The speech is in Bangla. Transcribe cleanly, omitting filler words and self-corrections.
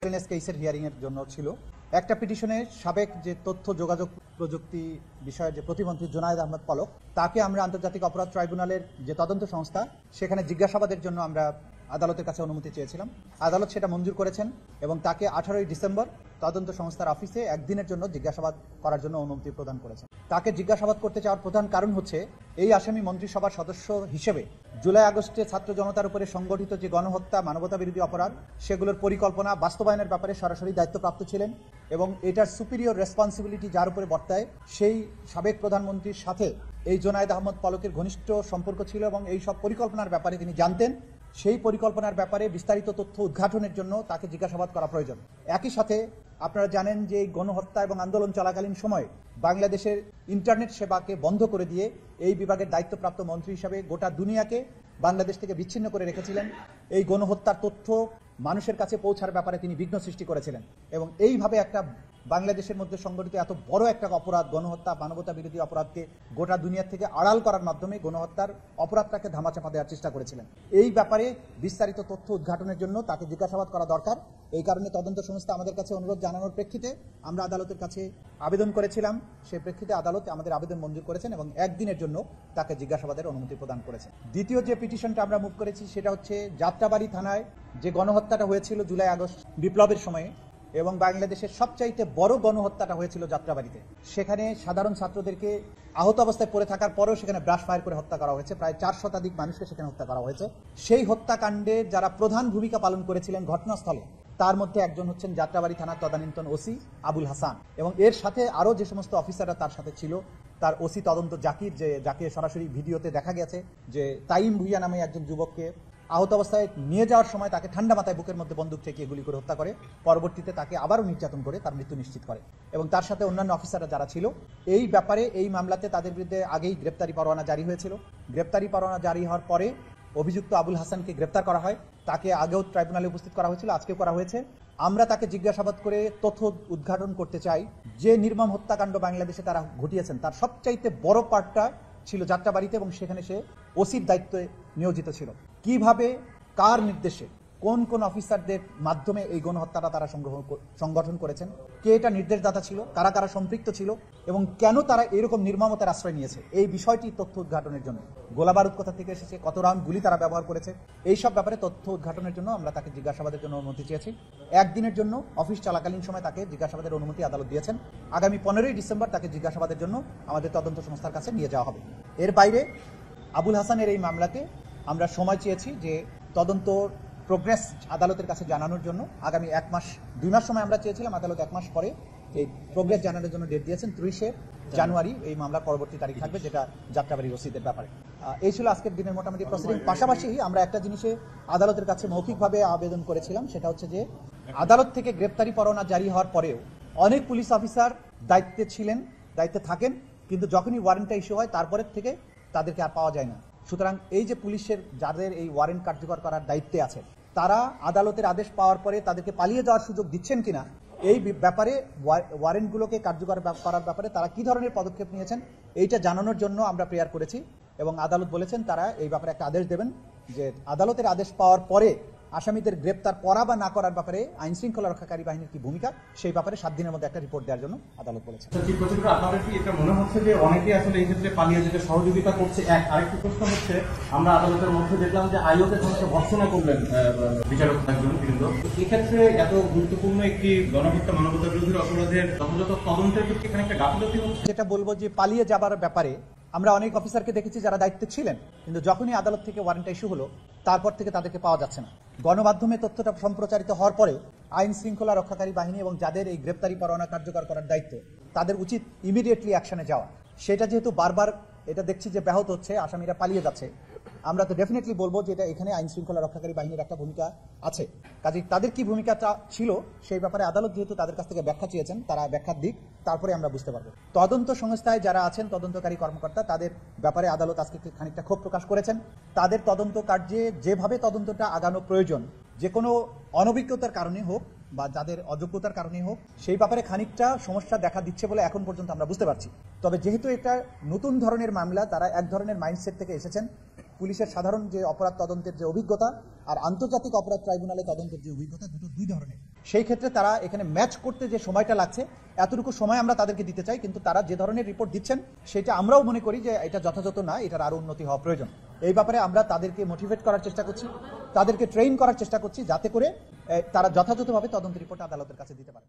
কেসের হিয়ারিং এর জন্য ছিল। একটা পিটিশনে সাবেক যে তথ্য যোগাযোগ প্রযুক্তি বিষয়ের যে প্রতিমন্ত্রী জুনায়েদ আহমেদ পলক, তাকে আমরা আন্তর্জাতিক অপরাধ ট্রাইব্যুনালের যে তদন্ত সংস্থা সেখানে জিজ্ঞাসাবাদের জন্য আমরা আদালতের কাছে অনুমতি চেয়েছিলাম। আদালত সেটা মঞ্জুর করেছেন এবং তাকে 18ই ডিসেম্বর তদন্ত সংস্থার অফিসে একদিনের জন্য জিজ্ঞাসাবাদ করার জন্য অনুমতি প্রদান করেছেন। তাকে জিজ্ঞাসাবাদ করতে চাওয়ার প্রধান কারণ হচ্ছে এই আসামি মন্ত্রিসভার সদস্য হিসেবে জুলাই আগস্টে ছাত্র জনতার উপরে সংগঠিত যে গণহত্যা, মানবতা বিরোধী অপরাধ, সেগুলোর পরিকল্পনা বাস্তবায়নের ব্যাপারে সরাসরি দায়িত্বপ্রাপ্ত ছিলেন এবং এটার সুপিরিয়র রেসপন্সিবিলিটি যার উপরে বর্তায় সেই সাবেক প্রধানমন্ত্রীর সাথে এই জুনায়েদ আহমেদ পলকের ঘনিষ্ঠ সম্পর্ক ছিল এবং এই সব পরিকল্পনার ব্যাপারে তিনি জানতেন। সেই পরিকল্পনার ব্যাপারে বিস্তারিত তথ্য উদ্ঘাটনের জন্য তাকে জিজ্ঞাসাবাদ করা প্রয়োজন। একই সাথে আপনারা জানেন যে এই গণহত্যা এবং আন্দোলন চলাকালীন সময়ে বাংলাদেশের ইন্টারনেট সেবাকে বন্ধ করে দিয়ে এই বিভাগের দায়িত্বপ্রাপ্ত মন্ত্রী হিসাবে গোটা দুনিয়াকে বাংলাদেশ থেকে বিচ্ছিন্ন করে রেখেছিলেন। এই গণহত্যার তথ্য মানুষের কাছে পৌঁছার ব্যাপারে তিনি বিঘ্ন সৃষ্টি করেছিলেন এবং এইভাবে একটা বাংলাদেশের মধ্যে সংগঠিত এত বড় একটা অপরাধ, গণহত্যা, মানবতা বিরোধী অপরাধকে গোটা দুনিয়া থেকে আড়াল করার মাধ্যমে গণহত্যার অপরাধটাকে ধামাচাপা দেওয়ার চেষ্টা করেছিলেন। এই ব্যাপারে বিস্তারিত তথ্য উদ্ঘাটনের জন্য তাকে জিজ্ঞাসাবাদ করা দরকার। এই কারণে তদন্ত সংস্থা আমাদের কাছে অনুরোধ জানানোর প্রেক্ষিতে আমরা আদালতের কাছে আবেদন করেছিলাম। সেই প্রেক্ষিতে আদালত আমাদের আবেদন মঞ্জুর করেছেন এবং একদিনের জন্য তাকে জিজ্ঞাসাবাদের অনুমতি প্রদান করেছেন। দ্বিতীয় যে পিটিশনটা আমরা মুভ করেছি সেটা হচ্ছে যাত্রাবাড়ি থানায় যে গণহত্যাটা হয়েছিল জুলাই আগস্ট বিপ্লবের সময়ে এবং বাংলাদেশের সবচাইতে বড় গণহত্যাটা হয়েছিল যাত্রাবাড়িতে। সেখানে সাধারণ ছাত্রদেরকে আহত অবস্থায় পড়ে থাকার পরেও সেখানে ব্রাশ ফায়ার করে হত্যা করা হয়েছে। প্রায় 4 শতাধিক মানুষকে সেখানে হত্যা করা হয়েছে। সেই হত্যাকাণ্ডে যারা প্রধান ভূমিকা পালন করেছিলেন ঘটনাস্থলে, তার মধ্যে একজন হচ্ছেন যাত্রাবাড়ি থানার তদানীন্তন ওসি আবুল হাসান এবং এর সাথে আরও যে সমস্ত অফিসাররা তার সাথে ছিল, তার ওসি তদন্ত জাকির, যাকে সরাসরি ভিডিওতে দেখা গেছে যে তাইম ভুইয়া নামে একজন যুবককে আহত অবস্থায় নিয়ে যাওয়ার সময় তাকে ঠান্ডা মাথায় বুকের মধ্যে বন্দুক ঠেকিয়ে গুলি করে হত্যা করে, পরবর্তীতে তাকে আবারও নির্যাতন করে তার মৃত্যু নিশ্চিত করে এবং তার সাথে অন্যান্য অফিসাররা যারা ছিল। এই ব্যাপারে এই মামলাতে তাদের বিরুদ্ধে আগেই গ্রেপ্তারি পরোয়ানা জারি হয়েছিল। গ্রেপ্তারি পরোয়ানা জারি হওয়ার পরে অভিযুক্ত আবুল হাসানকে গ্রেপ্তার করা হয়। তাকে আগেও ট্রাইব্যুনালে উপস্থিত করা হয়েছিল, আজকেও করা হয়েছে। আমরা তাকে জিজ্ঞাসাবাদ করে তথ্য উদ্ঘাটন করতে চাই যে নির্মম হত্যাকাণ্ড বাংলাদেশে তারা ঘটিয়েছেন তার সবচাইতে বড় পার্টটা ছিল যাত্রাবাড়িতে এবং সেখানে সে ওসির দায়িত্বে নিয়োজিত ছিল। কিভাবে, কার নির্দেশে, কোন কোন অফিসারদের মাধ্যমে এই গণহত্যাটা তারা সংগঠন করেছেন, কে এটা নির্দেশদাতা ছিল, কারা কারা সম্পৃক্ত ছিল এবং কেন তারা এরকম নির্মমতার আশ্রয় নিয়েছে, এই বিষয়টি তথ্য উদ্ঘাটনের জন্য। গোলাবারুদ কোথা থেকে এসেছে, কত রাউন্ড গুলি তারা ব্যবহার করেছে, এইসব ব্যাপারে তথ্য উদ্ঘাটনের জন্য আমরা তাকে জিজ্ঞাসাবাদের জন্য অনুমতি চেয়েছি। একদিনের জন্য অফিস চলাকালীন সময় তাকে জিজ্ঞাসাবাদের অনুমতি আদালত দিয়েছেন। আগামী 15ই ডিসেম্বর তাকে জিজ্ঞাসাবাদের জন্য আমাদের তদন্ত সংস্থার কাছে নিয়ে যাওয়া হবে। এর বাইরে আবুল হাসানের এই মামলাতে আমরা সময় চেয়েছি যে তদন্ত প্রোগ্রেস আদালতের কাছে জানানোর জন্য। আগামী 2 মাস সময় আমরা চেয়েছিলাম, আদালত 1 মাস পরে এই প্রোগ্রেস জানানোর জন্য ডেট দিয়েছেন। 30শে জানুয়ারি এই মামলার পরবর্তী তারিখ থাকবে, যেটা যাত্রাবাড়ি রসিদের ব্যাপারে। এই ছিল আজকের দিনের মোটামুটি প্রসিডিং। পাশাপাশি আমরা একটা জিনিসে আদালতের কাছে মৌখিকভাবে আবেদন করেছিলাম, সেটা হচ্ছে যে আদালত থেকে গ্রেপ্তারি পরোয়ানা জারি হওয়ার পরেও অনেক পুলিশ অফিসার দায়িত্বে থাকেন, কিন্তু যখনই ওয়ারেন্টটা ইস্যু হয় তারপরের থেকে তাদেরকে আর পাওয়া যায় না। সুতরাং এই যে পুলিশের যাদের এই ওয়ারেন্ট কার্যকর করার দায়িত্বে আছে, তারা আদালতের আদেশ পাওয়ার পরে তাদেরকে পালিয়ে যাওয়ার সুযোগ দিচ্ছেন কিনা, এই ব্যাপারে ওয়ারেন্টগুলোকে কার্যকর করার ব্যাপারে তারা কি ধরনের পদক্ষেপ নিয়েছেন এইটা জানানোর জন্য আমরা প্রেয়ার করেছি এবং আদালত বলেছেন তারা এই ব্যাপারে একটা আদেশ দেবেন যে আদালতের আদেশ পাওয়ার পরে আসামিদের গ্রেপ্তার করা বা না করার ব্যাপারে আইন শৃঙ্খলা রক্ষাকারী বাহিনীর কি ভূমিকা, সেই ব্যাপারে 7 দিনের মধ্যে একটা রিপোর্ট দেওয়ার জন্য আদালত বলেছে। আপনাদের কি এটা মনে হচ্ছে যে অনেকে আসলে এই ক্ষেত্রে পালিয়ে যেতে সহযোগিতা করছে? আরেকটি প্রশ্ন হচ্ছে, আমরা আদালতের মধ্যে দেখলাম যে আয়োকে সমস্ত ভর্সনা করলেন বিচারক একজন, কিন্তু এক্ষেত্রে এত গুরুত্বপূর্ণ একটি গণহত্যা, মানবতা বিরোধী অপরাধের যথাযথ তদন্তের প্রতি এখানে একটা গাফিলতি হচ্ছে। যেটা বলবো যে পালিয়ে যাবার ব্যাপারে আমরা অনেক অফিসারকে দেখেছি যারা দায়িত্বে ছিলেন, কিন্তু যখনই আদালত থেকে ওয়ারেন্ট ইস্যু হলো তারপর থেকে তাদেরকে পাওয়া যাচ্ছে না। গণমাধ্যমে তথ্যটা সম্প্রচারিত হওয়ার পরে আইন শৃঙ্খলা রক্ষাকারী বাহিনী এবং যাদের এই গ্রেপ্তারি পরোয়ানা কার্যকর করার দায়িত্ব, তাদের উচিত ইমিডিয়েটলি অ্যাকশনে যাওয়া। সেটা যেহেতু বারবার এটা দেখছি যে ব্যাহত হচ্ছে, আসামিরা পালিয়ে যাচ্ছে, আমরা তো ডেফিনেটলি বলবো যে এটা এখানে আইন শৃঙ্খলা রক্ষাকারী বাহিনীর একটা ভূমিকা আছে। কাজে তাদের কি ভূমিকাটা ছিল সেই ব্যাপারে আদালত যেহেতু তাদের কাছ থেকে ব্যাখ্যা চেয়েছেন, তারা ব্যাখ্যার দিক তারপরে আমরা বুঝতে পারবো। তদন্ত সংস্থায় যারা আছেন তদন্তকারী কর্মকর্তা, তাদের ব্যাপারে আদালত আজকে খানিকটা ক্ষোভ প্রকাশ করেছেন। তাদের তদন্ত কার্যে যেভাবে তদন্তটা আগানো প্রয়োজন, যে কোনো অনভিজ্ঞতার কারণে হোক বা যাদের অযোগ্যতার কারণে হোক, সেই ব্যাপারে খানিকটা সমস্যা দেখা দিচ্ছে বলে এখন পর্যন্ত আমরা বুঝতে পারছি। তবে যেহেতু এটা নতুন ধরনের মামলা, তারা এক ধরনের মাইন্ডসেট থেকে এসেছেন, পুলিশের সাধারণ যে অপরাধ তদন্তের যে অভিজ্ঞতা আর আন্তর্জাতিক অপরাধ ট্রাইব্যুনালে তদন্তের যে অভিজ্ঞতা দুটো দুই ধরনের। সেই ক্ষেত্রে তারা এখানে ম্যাচ করতে যে সময়টা লাগছে এতটুকু সময় আমরা তাদেরকে দিতে চাই, কিন্তু তারা যে ধরনের রিপোর্ট দিচ্ছেন সেটা আমরাও মনে করি যে এটা যথাযথ না, এটার আরও উন্নতি হওয়া প্রয়োজন। এই ব্যাপারে আমরা তাদেরকে মোটিভেট করার চেষ্টা করছি, তাদেরকে ট্রেন করার চেষ্টা করছি যাতে করে তারা যথাযথভাবে তদন্ত রিপোর্ট আদালতের কাছে দিতে পারে।